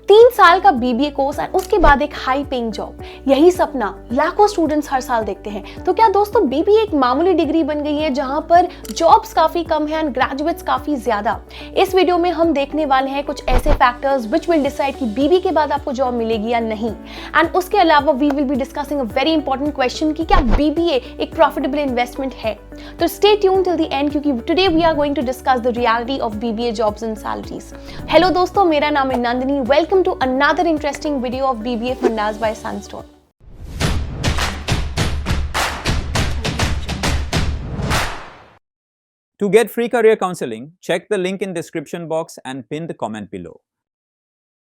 3 साल का BBA course और उसके बाद एक हाई पेइंग जॉब, यही सपना लाखों स्टूडेंट्स हर साल देखते हैं। तो क्या दोस्तों बीबीए एक मामूली डिग्री बन गई है जहां पर जॉब्स काफी कम है एंड ग्रेजुएट्स काफी ज्यादा? इस वीडियो में हम देखने वाले हैं कुछ ऐसे फैक्टर्स व्हिच विल डिसाइड कि बीबीए के बाद आपको जॉब मिलेगी या नहीं। एंड उसके अलावा we will be discussing a very important question कि क्या बीबीए एक प्रॉफिटेबल इन्वेस्टमेंट है। तो stay tuned till the end क्योंकि today we are going to discuss the reality of BBA jobs and salaries. Hello दोस्तों, मेरा नाम है Nandini. Welcome to another interesting video of BBA Fundas by Sunstone. To get free career counseling, check the link in description box and pin the comment below.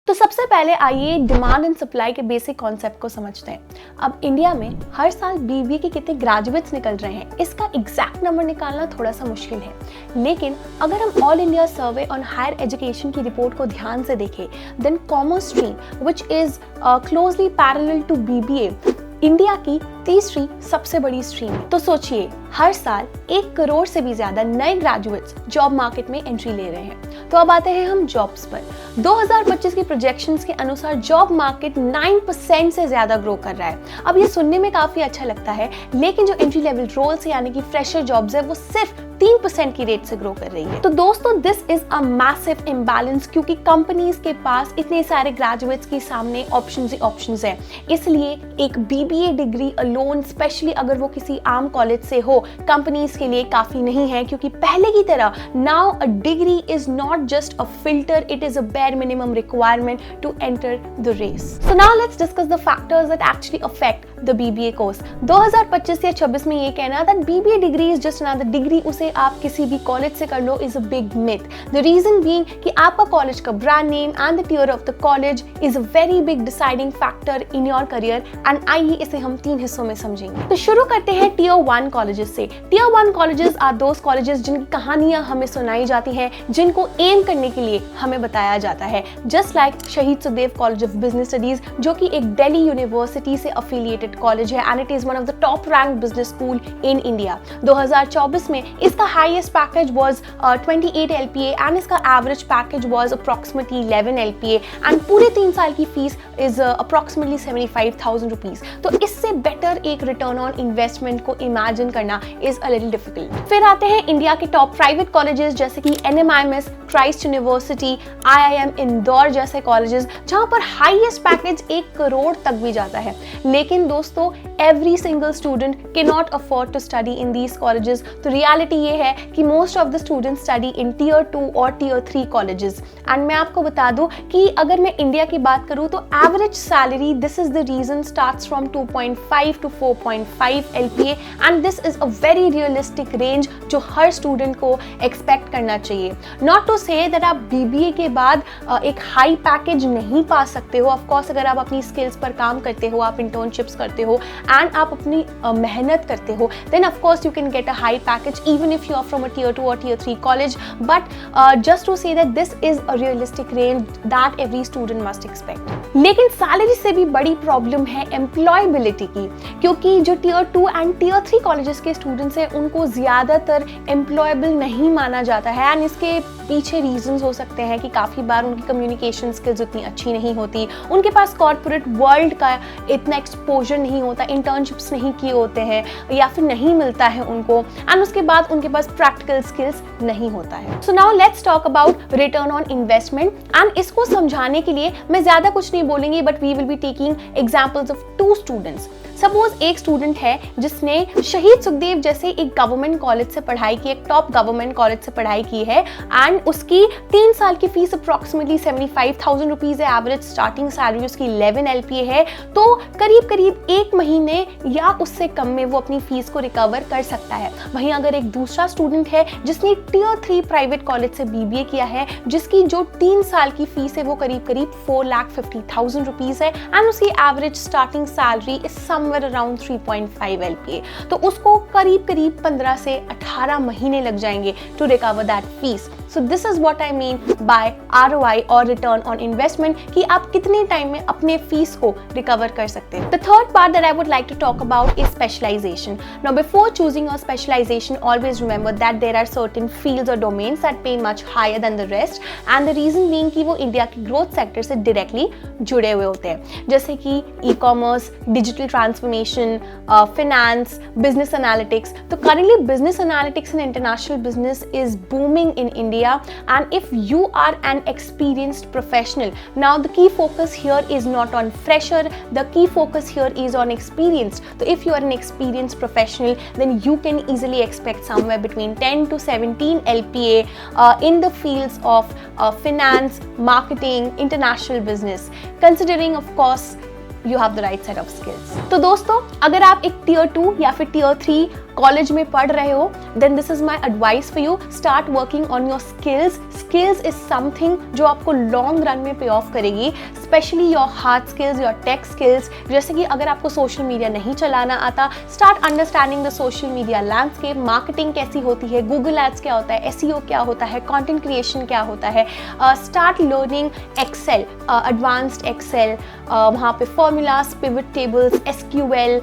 तो सबसे पहले आइए demand and supply के basic concept को समझते हैं। अब India में हर साल बीबीए के कितने ग्रेजुएट्स निकल रहे हैं, इसका एग्जैक्ट नंबर निकालना थोड़ा सा मुश्किल है। लेकिन अगर हम all India survey on higher education की रिपोर्ट को ध्यान से देखें, then commerce stream which is closely parallel to BBA India की तीसरी सबसे बड़ी स्ट्रीम है। तो सोचिए, हर साल 1 करोड़ से भी ज्यादा नए ग्रेजुएट्स जॉब मार्केट में एंट्री ले रहे हैं। तो अब आते हैं हम जॉब्स पर। 2025 की प्रोजेक्शंस के अनुसार जॉब मार्केट 9% से ज्यादा ग्रो कर रहा है। अब ये सुनने में काफी अच्छा लगता है, लेकिन जो एंट्री लेवल रोल्स यानी कि फ्रेशर जॉब्स है वो सिर्फ 3% की रेट से ग्रो कर रही है। तो दोस्तों this is a massive imbalance क्योंकि कंपनीज के पास इतने सारे ग्रेजुएट्स के सामने ऑप्शंस ही ऑप्शंस है। इसलिए एक बीबीए डिग्री अलोन, स्पेशली अगर वो किसी आम कॉलेज से हो, कंपनीज के लिए काफी नहीं है क्योंकि पहले की तरह now a degree is not just a filter, it is a bare minimum requirement to enter the race. So now let's discuss the factors that actually affect the BBA course. 2025 या 26 में ये कहना that BBA degree is just another degree, उसे आप किसी भी college से कर लो is a big myth. The reason being कि आपका कॉलेज का brand name and the tier of the college is a very big deciding factor in your career and आइए इसे हम 3 हिस्सों में समझेंगे। तो शुरू करते हैं Tier 1 colleges से। Tier 1 colleges are those colleges जिनकी कहानियां हमें सुनाई जाती हैं, जिनको एम करने के लिए हमें बताया जाता है। Just like Shaheed Sukhdev college of business studies जो कि एक दिल्ली यूनिवर्सिटी से एफिलिएटेड कॉलेज है and it is one of the top rank business school in India. 2024 में इसका highest package was 28 LPA and इसका average package was approximately 11 LPA and पूरे 3 साल की फीस इज अप्रॉक्सिमेटली 75,000 रुपीज। तो इससे बेटर एक रिटर्न ऑन इन्वेस्टमेंट को इमेजिन करना इज अ लिटिल डिफिकल्ट। फिर आते हैं इंडिया के टॉप प्राइवेट कॉलेजेस जैसे कि NMIMS, Christ university, IIM Indore जैसे कॉलेजेस जहां पर हाईएस्ट पैकेज 1 करोड़ तक भी जाता है। लेकिन दोस्तों every single student can not afford to study in these colleges. तो रियलिटी ये है कि most of the students study in Tier 2 और Tier 3 कॉलेजेस। एंड मैं आपको बता दूं कि अगर मैं इंडिया की बात करूं तो average salary, this is the reason, starts from 2.5 to 4.5 LPA and this is a very realistic range जो हर स्टूडेंट को एक्सपेक्ट करना चाहिए। नॉट टू से दैट आप बीबीए के बाद एक हाई पैकेज नहीं पा सकते हो। ऑफ कोर्स अगर आप अपनी स्किल्स पर काम करते हो, आप इंटर्नशिप्स करते हो एंड आप अपनी मेहनत करते हो, then of course you can get a high package even if you are from a Tier 2 और Tier 3 college. But just to say that this is a realistic range that every student must expect. लेकिन salary से भी बड़ी problem है employability की, क्योंकि जो Tier 2 and Tier 3 colleges के स्टूडेंट्स हैं उनको ज्यादातर एम्प्लॉयबल नहीं माना जाता है एंड इसके पीछे रीजंस हो सकते हैं कि काफ़ी बार उनकी कम्युनिकेशन स्किल्स उतनी अच्छी नहीं होती, उनके पास कॉर्पोरेट वर्ल्ड का इतना एक्सपोजर नहीं होता, इंटर्नशिप्स नहीं किए होते हैं या फिर नहीं मिलता है उनको एंड उसके बाद उनके पास प्रैक्टिकल स्किल्स नहीं होता है। So now let's talk about return on investment and इसको समझाने के लिए मैं ज़्यादा कुछ नहीं बोलेंगी but we will be taking examples of 2 students. Suppose एक स्टूडेंट है जिसने शहीद सुखदेव जैसे एक गवर्नमेंट कॉलेज से पढ़ाई की, एक टॉप गवर्नमेंट कॉलेज से पढ़ाई की है एंड उसकी 3 साल की फीस अप्रॉक्सिमेटली 75,000 रुपीज है, एवरेज स्टार्टिंग सैलरी उसकी 11 LPA है। तो करीब करीब 1 महीने या उससे कम में वो अपनी फीस को रिकवर कर सकता है। वहीं अगर एक दूसरा स्टूडेंट है जिसने Tier 3 प्राइवेट कॉलेज से BBA किया है, जिसकी जो 3 साल की फीस है वो करीब करीब 4,50,000 रुपीज है एंड उसकी average starting salary is somewhere around 3.5 LPA, तो उसको करीब करीब 15 से 18 महीने लग जाएंगे to recover that fees. So this is what I mean by ROI और रिटर्न ऑन इन्वेस्टमेंट, कि आप कितने टाइम में अपने फीस को रिकवर कर सकते हैं। The third part that I would like to talk about is specialization. Now, before choosing your specialization, always remember that there are certain fields or domains that pay much higher than the rest, and the reason being कि वो India के growth sector से directly जुड़े हुए होते हैं, जैसे कि e-commerce, digital transformation, finance, business analytics. तो currently business analytics and international business is booming in India, and if you are an experienced professional, now the key focus here is not on fresher, the key focus here is on experienced. So if you are an experienced professional, then you can easily expect somewhere between 10 to 17 LPA in the fields of finance, marketing, international business, considering of course you have the right set of skills. तो दोस्तों, अगर आप एक Tier 2 या फिर Tier 3 college में पढ़ रहे हो, then this is my advice for you. Start working on your skills. Skills is something जो आपको लॉन्ग रन में पे ऑफ करेगी, specially your hard skills, your tech skills. जैसे कि अगर आपको सोशल मीडिया नहीं चलाना आता, start understanding the social media landscape, marketing कैसी होती है, गूगल एड्स क्या होता है, SEO क्या होता है, कंटेंट क्रिएशन क्या होता है। Start learning Excel, advanced Excel, वहाँ पे formulas, pivot tables, SQL,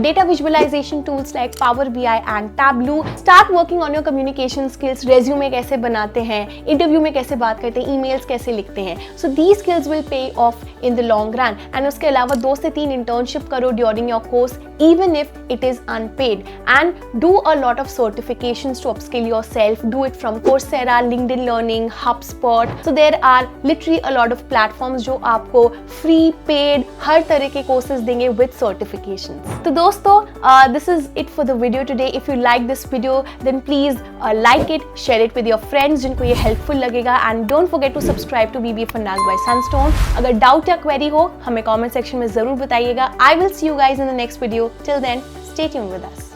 data visualisation tools like power BI and Tableau. Start working on your communication skills. Resume कैसे बनाते हैं, इंटरव्यू में कैसे बात करते हैं, ईमेल्स कैसे लिखते हैं. So these skills will pay off in the long run. And उसके अलावा 2 से 3 internship करो during your course, even if it is unpaid. And do a lot of certifications to upskill yourself. Do it from Coursera, LinkedIn Learning, HubSpot. So there are literally a lot of platforms जो आपको free, paid, हर तरह के courses देंगे with certifications. तो दोस्तों, this is it for the video today. If you like this video, then please like it, share it with your friends जिनको ये helpful लगेगा, and don't forget to subscribe to BBA Finance by Sunstone. अगर doubt या query हो, हमें comment section में जरूर बताइएगा. I will see you guys in the next video. Till then, stay tuned with us.